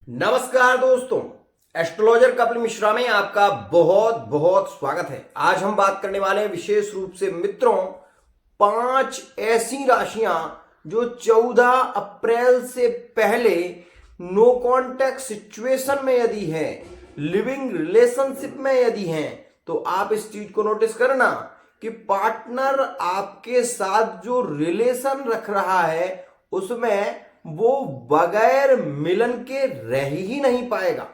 नमस्कार दोस्तों, एस्ट्रोलॉजर कपिल मिश्रा में आपका बहुत बहुत स्वागत है। आज हम बात करने वाले हैं विशेष रूप से मित्रों 5 ऐसी राशियां जो 14 अप्रैल से पहले नो कॉन्टैक्ट सिचुएशन में यदि हैं, लिविंग रिलेशनशिप में यदि हैं, तो आप इस चीज को नोटिस करना कि पार्टनर आपके साथ जो रिलेशन रख रहा है उसमें वो बगैर मिलन के रह ही नहीं पाएगा।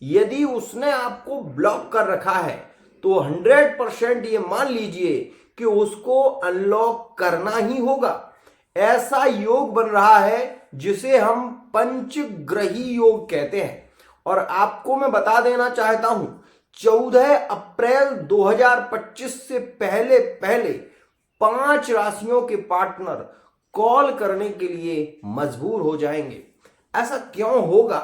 यदि उसने आपको ब्लॉक कर रखा है तो 100% ये मान लीजिए कि उसको अनलॉक करना ही होगा। ऐसा योग बन रहा है जिसे हम पंचग्रही योग कहते हैं। और आपको मैं बता देना चाहता हूं 14 अप्रैल 2025 से पहले पहले 5 राशियों के पार्टनर कॉल करने के लिए मजबूर हो जाएंगे। ऐसा क्यों होगा?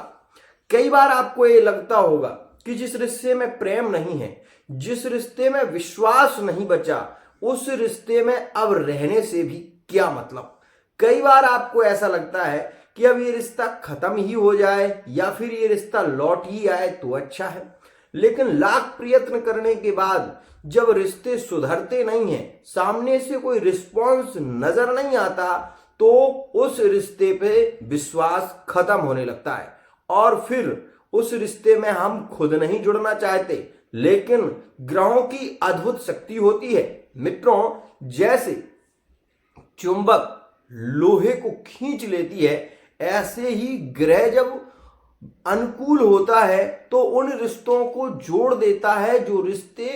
कई बार आपको ये लगता होगा कि जिस रिश्ते में प्रेम नहीं है, जिस रिश्ते में विश्वास नहीं बचा, उस रिश्ते में अब रहने से भी क्या मतलब। कई बार आपको ऐसा लगता है कि अब ये रिश्ता खत्म ही हो जाए या फिर ये रिश्ता लौट ही आए तो अच्छा है। लेकिन लाख प्रयत्न करने के बाद जब रिश्ते सुधरते नहीं हैं, सामने से कोई रिस्पॉन्स नजर नहीं आता, तो उस रिश्ते पे विश्वास खत्म होने लगता है और फिर उस रिश्ते में हम खुद नहीं जुड़ना चाहते। लेकिन ग्रहों की अद्भुत शक्ति होती है मित्रों, जैसे चुंबक लोहे को खींच लेती है, ऐसे ही ग्रह जब अनुकूल होता है तो उन रिश्तों को जोड़ देता है जो रिश्ते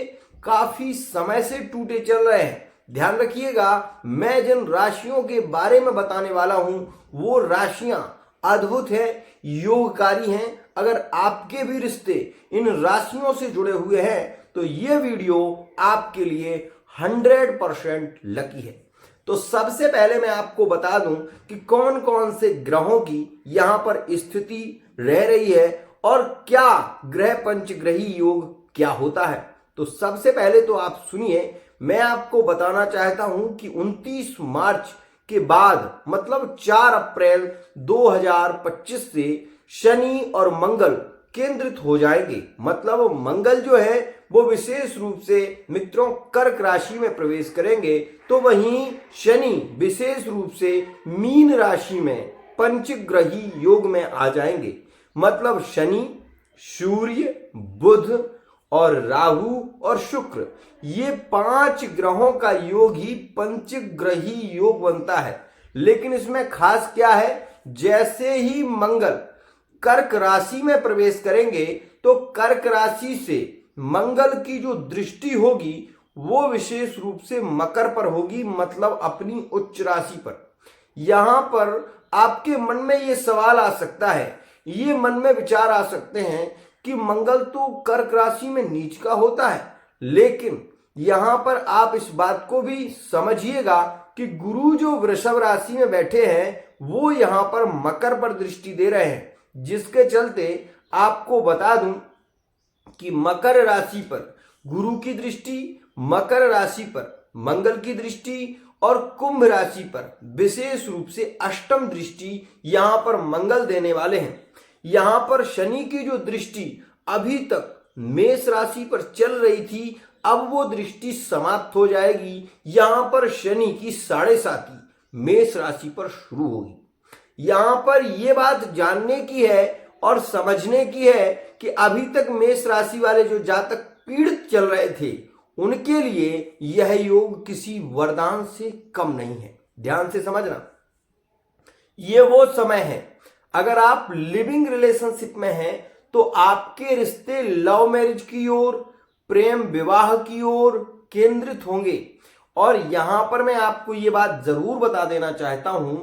काफी समय से टूटे चल रहे हैं। ध्यान रखिएगा, मैं जिन राशियों के बारे में बताने वाला हूं वो राशियां अद्भुत है, योगकारी हैं। अगर आपके भी रिश्ते इन राशियों से जुड़े हुए हैं तो ये वीडियो आपके लिए 100% लकी है। तो सबसे पहले मैं आपको बता दूं कि कौन कौन से ग्रहों की यहां पर स्थिति रह रही है और क्या ग्रह पंचग्रही योग क्या होता है। तो सबसे पहले तो आप सुनिए, मैं आपको बताना चाहता हूं कि 29 मार्च के बाद मतलब 4 अप्रैल 2025 से शनि और मंगल केंद्रित हो जाएंगे। मतलब मंगल जो है वो विशेष रूप से मित्रों कर्क राशि में प्रवेश करेंगे, तो वहीं शनि विशेष रूप से मीन राशि में पंचग्रही योग में आ जाएंगे। मतलब शनि, सूर्य, बुध और राहु और शुक्र, ये 5 ग्रहों का योग ही पंचग्रही योग बनता है। लेकिन इसमें खास क्या है, जैसे ही मंगल कर्क राशि में प्रवेश करेंगे तो कर्क राशि से मंगल की जो दृष्टि होगी वो विशेष रूप से मकर पर होगी, मतलब अपनी उच्च राशि पर। यहां पर आपके मन में ये सवाल आ सकता है, ये मन में विचार आ सकते हैं कि मंगल तो कर्क राशि में नीच का होता है। लेकिन यहां पर आप इस बात को भी समझिएगा कि गुरु जो वृषभ राशि में बैठे हैं वो यहां पर मकर पर दृष्टि दे रहे हैं, जिसके चलते आपको बता दूं कि मकर राशि पर गुरु की दृष्टि, मकर राशि पर मंगल की दृष्टि और कुंभ राशि पर विशेष रूप से अष्टम दृष्टि यहां पर मंगल देने वाले हैं। यहां पर शनि की जो दृष्टि अभी तक मेष राशि पर चल रही थी, अब वो दृष्टि समाप्त हो जाएगी। यहां पर शनि की 7.5 मेष राशि पर शुरू होगी। यहां पर यह बात जानने की है और समझने की है कि अभी तक मेष राशि वाले जो जातक पीड़ित चल रहे थे उनके लिए यह योग किसी वरदान से कम नहीं है। ध्यान से समझना, यह वो समय है, अगर आप लिविंग रिलेशनशिप में हैं तो आपके रिश्ते लव मैरिज की ओर, प्रेम विवाह की ओर केंद्रित होंगे। और यहां पर मैं आपको यह बात जरूर बता देना चाहता हूं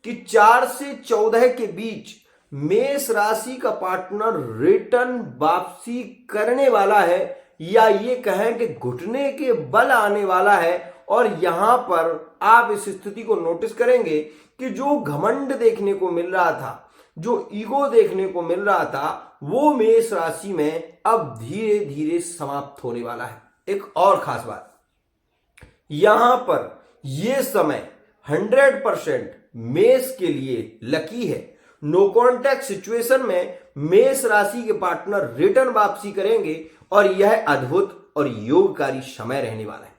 कि 4 से 14 के बीच मेष राशि का पार्टनर रिटर्न वापसी करने वाला है, या ये कहें कि घुटने के बल आने वाला है। और यहां पर आप इस स्थिति को नोटिस करेंगे कि जो घमंड देखने को मिल रहा था, जो ईगो देखने को मिल रहा था, वो मेष राशि में अब धीरे धीरे समाप्त होने वाला है। एक और खास बात, यहां पर यह समय 100% मेष के लिए लकी है। नो कॉन्टैक्ट सिचुएशन में मेष राशि के पार्टनर रिटर्न वापसी करेंगे और यह अद्भुत और योगकारी समय रहने वाला है।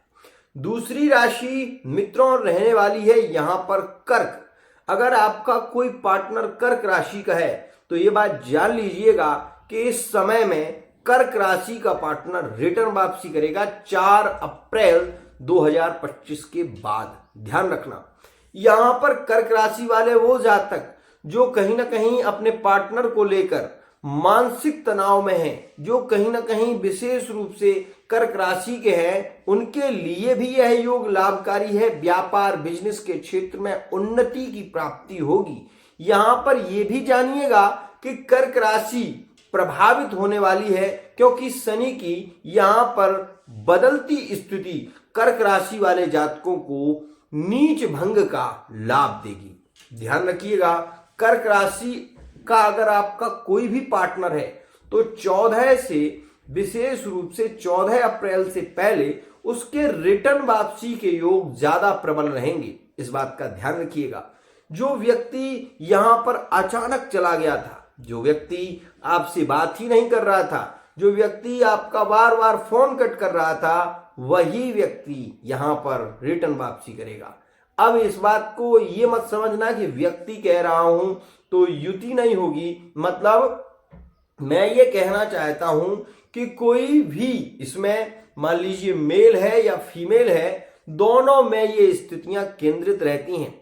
दूसरी राशि मित्रों रहने वाली है यहां पर कर्क। अगर आपका कोई पार्टनर कर्क राशि का है तो ये बात जान लीजिएगा कि इस समय में कर्क राशि का पार्टनर रिटर्न वापसी करेगा 4 अप्रैल 2025 के बाद। ध्यान रखना, यहां पर कर्क राशि वाले वो जातक जो कहीं ना कहीं अपने पार्टनर को लेकर मानसिक तनाव में हैं, जो कहीं ना कहीं विशेष रूप से कर्क राशि के हैं, उनके लिए भी यह योग लाभकारी है। व्यापार बिजनेस के क्षेत्र में उन्नति की प्राप्ति होगी। यहां पर यह भी जानिएगा कि कर्क राशि प्रभावित होने वाली है क्योंकि शनि की यहां पर बदलती स्थिति कर्क राशि वाले जातकों को नीच भंग का लाभ देगी। ध्यान रखिएगा, कर्क राशि का अगर आपका कोई भी पार्टनर है तो 14 से विशेष रूप से 14 अप्रैल से पहले उसके रिटर्न वापसी के योग ज्यादा प्रबल रहेंगे। इस बात का ध्यान रखिएगा। जो व्यक्ति यहां पर अचानक चला गया था, जो व्यक्ति आपसे बात ही नहीं कर रहा था, जो व्यक्ति आपका बार बार फोन कट कर रहा था, वही व्यक्ति यहां पर रिटर्न वापसी करेगा। अब इस बात को ये मत समझना कि व्यक्ति कह रहा हूं तो युति नहीं होगी। मतलब मैं ये कहना चाहता हूं कि कोई भी इसमें मान लीजिए मेल है या फीमेल है, दोनों में ये स्थितियां केंद्रित रहती हैं।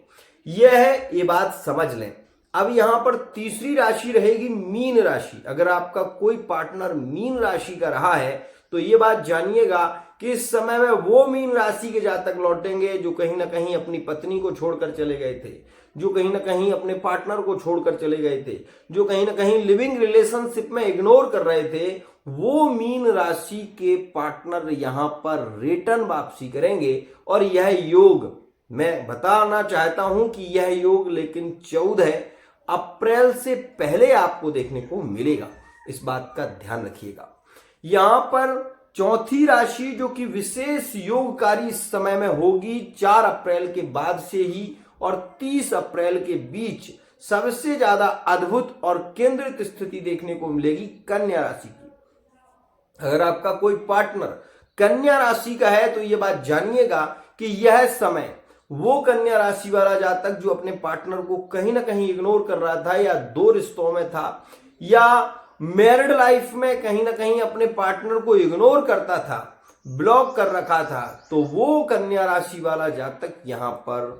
ये बात समझ लें। अब यहां पर तीसरी राशि रहेगी मीन राशि। अगर आपका कोई पार्टनर मीन राशि का रहा है तो ये बात जानिएगा कि इस समय में वो मीन राशि के जातक लौटेंगे जो कहीं ना कहीं अपनी पत्नी को छोड़कर चले गए थे, जो कहीं ना कहीं अपने पार्टनर को छोड़कर चले गए थे, जो कहीं ना कहीं लिविंग रिलेशनशिप में इग्नोर कर रहे थे। वो मीन राशि के पार्टनर यहां पर रिटर्न वापसी करेंगे और यह योग मैं बताना चाहता हूं कि यह योग लेकिन 14 अप्रैल से पहले आपको देखने को मिलेगा। इस बात का ध्यान रखिएगा। यहां पर चौथी राशि जो कि विशेष योगकारी समय में होगी 4 अप्रैल के बाद से ही और 30 अप्रैल के बीच सबसे ज्यादा अद्भुत और केंद्रित स्थिति देखने को मिलेगी कन्या राशि की। अगर आपका कोई पार्टनर कन्या राशि का है तो यह बात जानिएगा कि यह समय वो कन्या राशि वाला जातक जो अपने पार्टनर को कहीं ना कहीं इग्नोर कर रहा था या 2 रिश्तों में था या मैरिड लाइफ में कहीं ना कहीं अपने पार्टनर को इग्नोर करता था, ब्लॉक कर रखा था, तो वो कन्या राशि वाला जातक यहां पर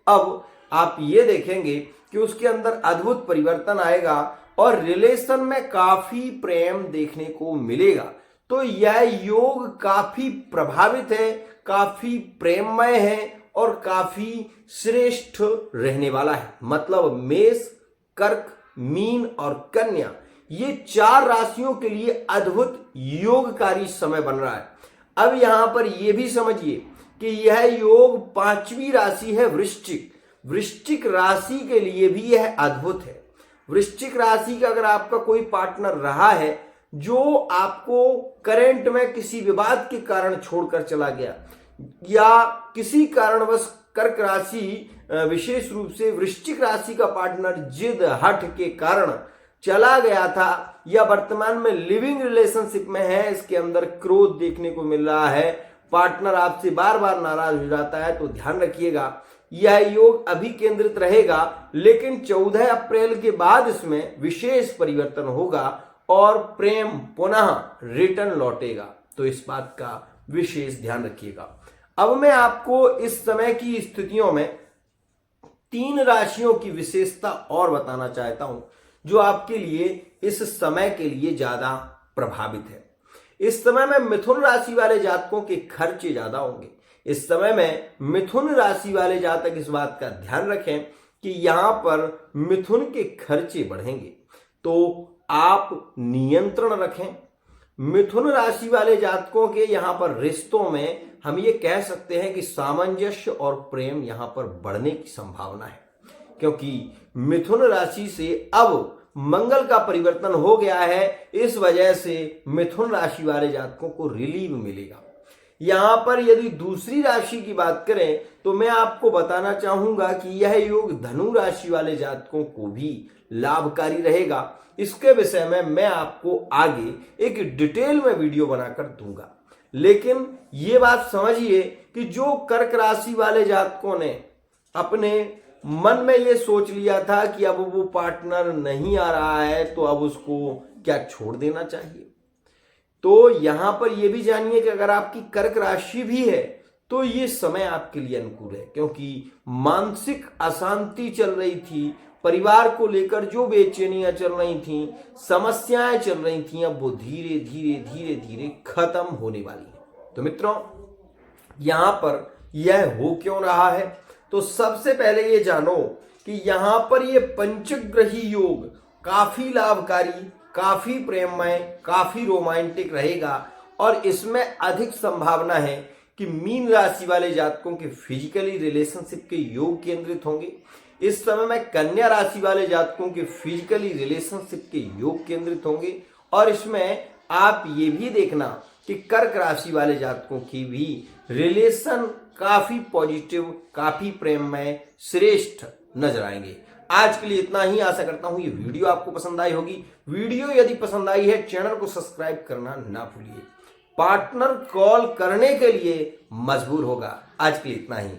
अब आप ये देखेंगे कि उसके अंदर अद्भुत परिवर्तन आएगा और रिलेशन में काफी प्रेम देखने को मिलेगा। तो यह योग काफी प्रभावित है, काफी प्रेममय है और काफी श्रेष्ठ रहने वाला है। मतलब मेष, कर्क, मीन और कन्या, ये 4 राशियों के लिए अद्भुत योगकारी समय बन रहा है। अब यहां पर यह भी समझिए कि यह योग 5वीं राशि है वृश्चिक। वृश्चिक राशि के लिए भी यह अद्भुत है। वृश्चिक राशि का अगर आपका कोई पार्टनर रहा है जो आपको करंट में किसी विवाद के कारण छोड़कर चला गया या किसी कारणवश कर्क राशि विशेष रूप से वृश्चिक राशि का पार्टनर जिद हठ के कारण चला गया था या वर्तमान में लिविंग रिलेशनशिप में है, इसके अंदर क्रोध देखने को मिल रहा है, पार्टनर आपसे बार बार नाराज हो जाता है, तो ध्यान रखिएगा यह योग अभी केंद्रित रहेगा लेकिन 14 अप्रैल के बाद इसमें विशेष परिवर्तन होगा और प्रेम पुनः रिटर्न लौटेगा। तो इस बात का विशेष ध्यान रखिएगा। अब मैं आपको इस समय की स्थितियों में 3 राशियों की विशेषता और बताना चाहता हूं जो आपके लिए इस समय के लिए ज्यादा प्रभावित है। इस समय में मिथुन राशि वाले जातकों के खर्चे ज्यादा होंगे। इस समय में मिथुन राशि वाले जातक इस बात का ध्यान रखें कि यहां पर मिथुन के खर्चे बढ़ेंगे, तो आप नियंत्रण रखें। मिथुन राशि वाले जातकों के यहां पर रिश्तों में हम ये कह सकते हैं कि सामंजस्य और प्रेम यहां पर बढ़ने की संभावना है, क्योंकि मिथुन राशि से अब मंगल का परिवर्तन हो गया है। इस वजह से मिथुन राशि वाले जातकों को रिलीव मिलेगा। यहां पर यदि दूसरी राशि की बात करें तो मैं आपको बताना चाहूंगा कि यह योग धनु राशि वाले जातकों को भी लाभकारी रहेगा। इसके विषय में मैं आपको आगे एक डिटेल में वीडियो बनाकर दूंगा। लेकिन ये बात समझिए कि जो कर्क राशि वाले जातकों ने अपने मन में ये सोच लिया था कि अब वो पार्टनर नहीं आ रहा है तो अब उसको क्या छोड़ देना चाहिए, तो यहां पर यह भी जानिए कि अगर आपकी कर्क राशि भी है तो ये समय आपके लिए अनुकूल है, क्योंकि मानसिक अशांति चल रही थी, परिवार को लेकर जो बेचैनियां चल रही थी, समस्याएं चल रही थी, अब वो धीरे धीरे धीरे धीरे खत्म होने वाली है। तो मित्रों, यहां पर यह हो क्यों रहा है, तो सबसे पहले ये जानो कि यहां पर ये पंचग्रही योग काफी लाभकारी, काफी प्रेममय, काफी रोमांटिक रहेगा और इसमें अधिक संभावना है कि मीन राशि वाले जातकों के फिजिकली रिलेशनशिप के योग केंद्रित होंगे। इस समय में कन्या राशि वाले जातकों के फिजिकली रिलेशनशिप के योग केंद्रित होंगे और इसमें आप ये भी देखना कि कर्क राशि वाले जातकों की भी रिलेशन काफी पॉजिटिव, काफी प्रेममय, श्रेष्ठ नजर आएंगे। आज के लिए इतना ही। आशा करता हूं ये वीडियो आपको पसंद आई होगी। वीडियो यदि पसंद आई है, चैनल को सब्सक्राइब करना ना भूलिए। पार्टनर कॉल करने के लिए मजबूर होगा। आज के लिए इतना ही।